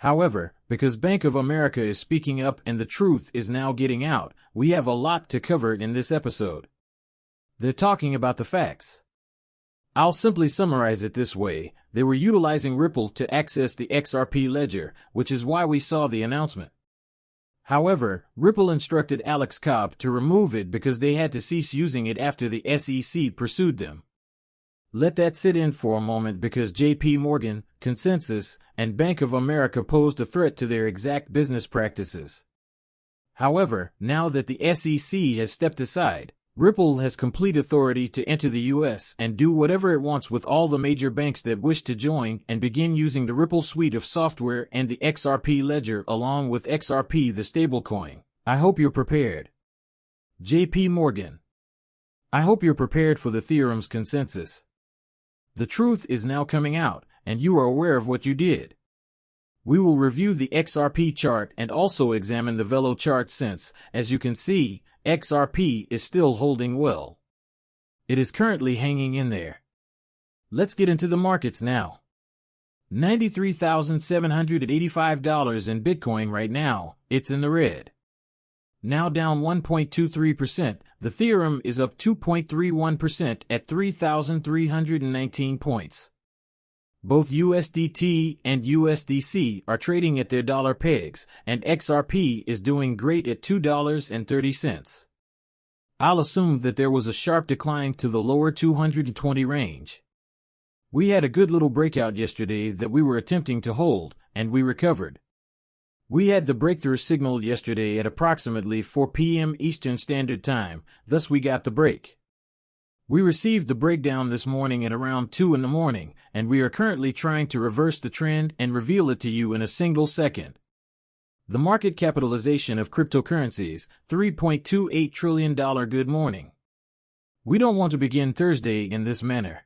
However, because Bank of America is speaking up and the truth is now getting out, we have a lot to cover in this episode. They're talking about the facts. I'll simply summarize it this way. They were utilizing Ripple to access the XRP ledger, which is why we saw the announcement. However, Ripple instructed Alex Cobb to remove it because they had to cease using it after the SEC pursued them. Let that sit in for a moment because JP Morgan, Consensus, and Bank of America posed a threat to their exact business practices. However, now that the SEC has stepped aside, Ripple has complete authority to enter the U.S. and do whatever it wants with all the major banks that wish to join and begin using the Ripple suite of software and the XRP ledger along with XRP the stablecoin. I hope you're prepared. JP Morgan. I hope you're prepared for the theorem's consensus. The truth is now coming out, and you are aware of what you did. We will review the XRP chart and also examine the Velo chart since, as you can see, XRP is still holding well. It is currently hanging in there. Let's get into the markets now. $93,785 in Bitcoin right now, it's in the red. Now down 1.23%, the theorem is up 2.31% at 3,319 points. Both USDT and USDC are trading at their dollar pegs, and XRP is doing great at $2.30. I'll assume that there was a sharp decline to the lower 220 range. We had a good little breakout yesterday that we were attempting to hold, and we recovered. We had the breakthrough signal yesterday at approximately 4 p.m. Eastern Standard Time, thus we got the break. We received the breakdown this morning at around 2 in the morning, and we are currently trying to reverse the trend and reveal it to you in a single second. The market capitalization of cryptocurrencies, $3.28 trillion. Good morning. We don't want to begin Thursday in this manner.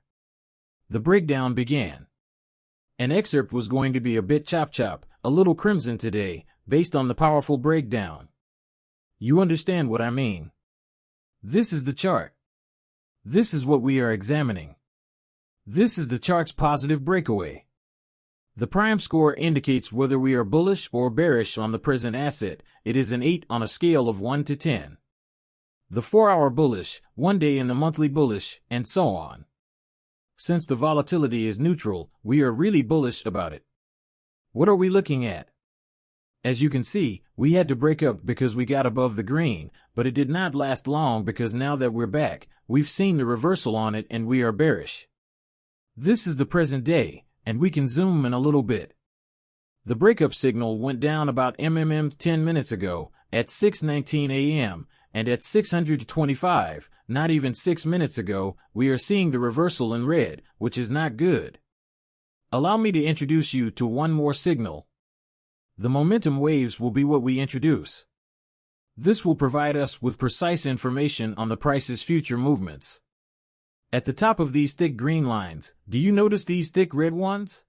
The breakdown began. An excerpt was going to be a bit chop, a little crimson today, based on the powerful breakdown. You understand what I mean. This is the chart. This is what we are examining. This is the chart's positive breakaway. The prime score indicates whether we are bullish or bearish on the present asset. It is an 8 on a scale of 1 to 10. The 4-hour bullish, 1 day in the monthly bullish, and so on. Since the volatility is neutral, we are really bullish about it. What are we looking at? As you can see, we had to break up because we got above the green, but it did not last long because now that we're back, we've seen the reversal on it and we are bearish. This is the present day, and we can zoom in a little bit. The breakup signal went down about 10 minutes ago, at 6:19 a.m., and at 625, not even 6 minutes ago, we are seeing the reversal in red, which is not good. Allow me to introduce you to one more signal. The momentum waves will be what we introduce. This will provide us with precise information on the price's future movements. At the top of these thick green lines, do you notice these thick red ones?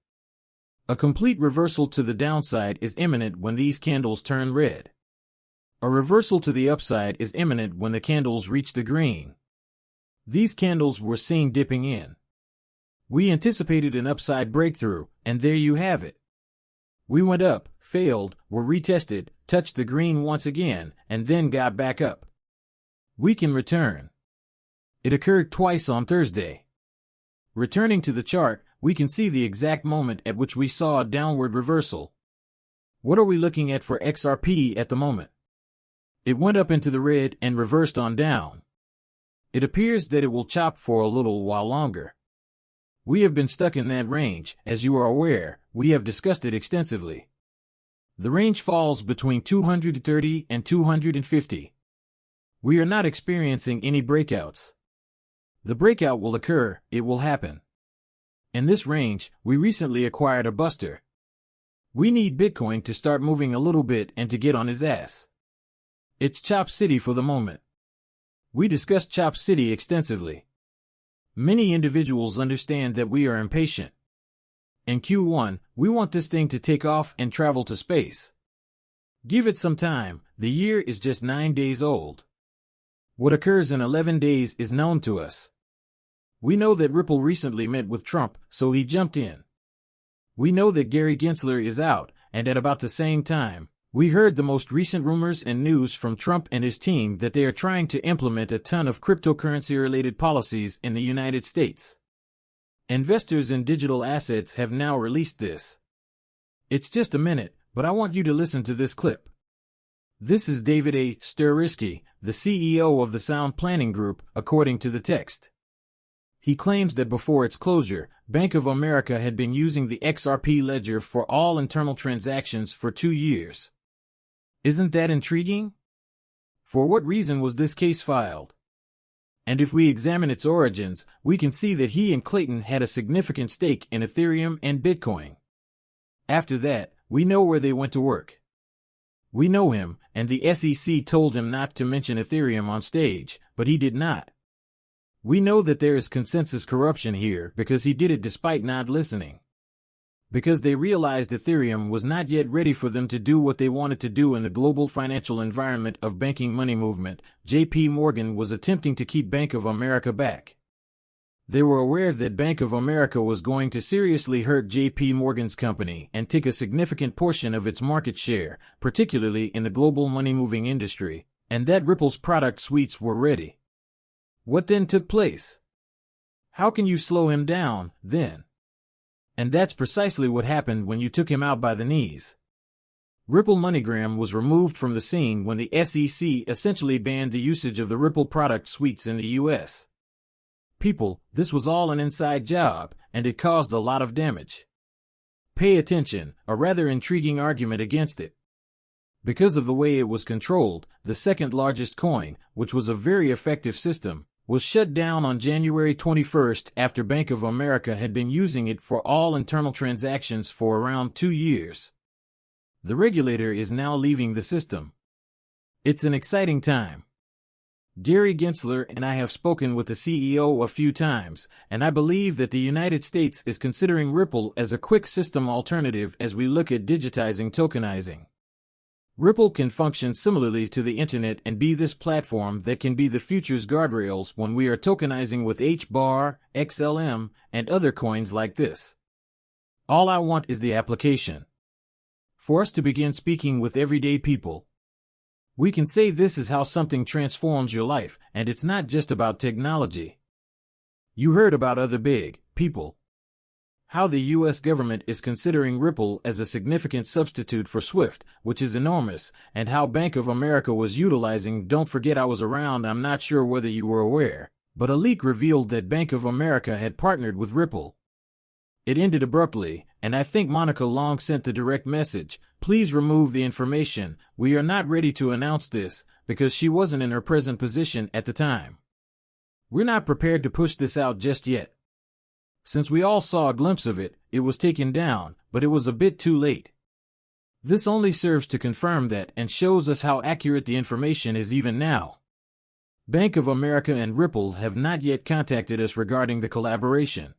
A complete reversal to the downside is imminent when these candles turn red. A reversal to the upside is imminent when the candles reach the green. These candles were seen dipping in. We anticipated an upside breakthrough, and there you have it. We went up, failed, were retested, touched the green once again, and then got back up. We can return. It occurred twice on Thursday. Returning to the chart, we can see the exact moment at which we saw a downward reversal. What are we looking at for XRP at the moment? It went up into the red and reversed on down. It appears that it will chop for a little while longer. We have been stuck in that range, as you are aware, we have discussed it extensively. The range falls between 230 and 250. We are not experiencing any breakouts. The breakout will occur, it will happen. In this range, we recently acquired a buster. We need Bitcoin to start moving a little bit and to get on his ass. It's Chop City for the moment. We discussed Chop City extensively. Many individuals understand that we are impatient. In Q1, we want this thing to take off and travel to space. Give it some time, the year is just 9 days old. What occurs in 11 days is known to us. We know that Ripple recently met with Trump, so he jumped in. We know that Gary Gensler is out, and at about the same time, we heard the most recent rumors and news from Trump and his team that they are trying to implement a ton of cryptocurrency-related policies in the United States. Investors in digital assets have now released this. It's just a minute, but I want you to listen to this clip. This is David A. Sturrisky, the CEO of the Sound Planning Group, according to the text. He claims that before its closure, Bank of America had been using the XRP ledger for all internal transactions for 2 years. Isn't that intriguing? For what reason was this case filed? And if we examine its origins, we can see that he and Clayton had a significant stake in Ethereum and Bitcoin. After that, we know where they went to work. We know him, and the SEC told him not to mention Ethereum on stage, but he did not. We know that there is consensus corruption here because he did it despite not listening. Because they realized Ethereum was not yet ready for them to do what they wanted to do in the global financial environment of banking money movement, JP Morgan was attempting to keep Bank of America back. They were aware that Bank of America was going to seriously hurt JP Morgan's company and take a significant portion of its market share, particularly in the global money-moving industry, and that Ripple's product suites were ready. What then took place? How can you slow him down, then? And that's precisely what happened when you took him out by the knees. Ripple MoneyGram was removed from the scene when the SEC essentially banned the usage of the Ripple product suites in the U.S. People, this was all an inside job, and it caused a lot of damage. Pay attention, a rather intriguing argument against it. Because of the way it was controlled, the second largest coin, which was a very effective system, was shut down on January 21st after Bank of America had been using it for all internal transactions for around 2 years. The regulator is now leaving the system. It's an exciting time. Gary Gensler and I have spoken with the CEO a few times, and I believe that the United States is considering Ripple as a quick system alternative as we look at digitizing tokenizing. Ripple can function similarly to the internet and be this platform that can be the future's guardrails when we are tokenizing with HBAR, XLM, and other coins like this. All I want is the application. For us to begin speaking with everyday people. We can say this is how something transforms your life, and it's not just about technology. You heard about other big people. How the U.S. government is considering Ripple as a significant substitute for SWIFT, which is enormous, and how Bank of America was utilizing. Don't forget I was around. I'm not sure whether you were aware, but a leak revealed that Bank of America had partnered with Ripple. It ended abruptly, and I think Monica Long sent the direct message, please remove the information, we are not ready to announce this, because she wasn't in her present position at the time. We're not prepared to push this out just yet. Since we all saw a glimpse of it, it was taken down, but it was a bit too late. This only serves to confirm that and shows us how accurate the information is even now. Bank of America and Ripple have not yet contacted us regarding the collaboration.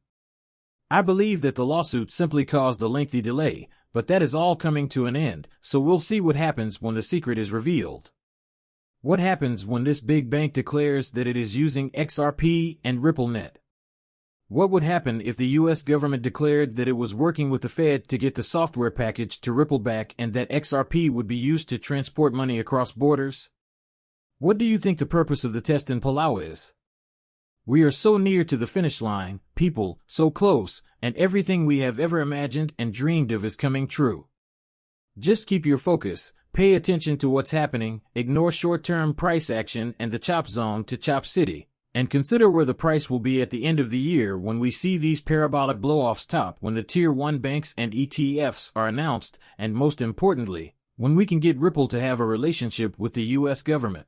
I believe that the lawsuit simply caused a lengthy delay, but that is all coming to an end, so we'll see what happens when the secret is revealed. What happens when this big bank declares that it is using XRP and RippleNet? What would happen if the U.S. government declared that it was working with the Fed to get the software package to Ripple back and that XRP would be used to transport money across borders? What do you think the purpose of the test in Palau is? We are so near to the finish line, people, so close, and everything we have ever imagined and dreamed of is coming true. Just keep your focus, pay attention to what's happening, ignore short-term price action and the chop zone to chop city. And consider where the price will be at the end of the year when we see these parabolic blow-offs top, when the Tier 1 banks and ETFs are announced, and most importantly, when we can get Ripple to have a relationship with the U.S. government.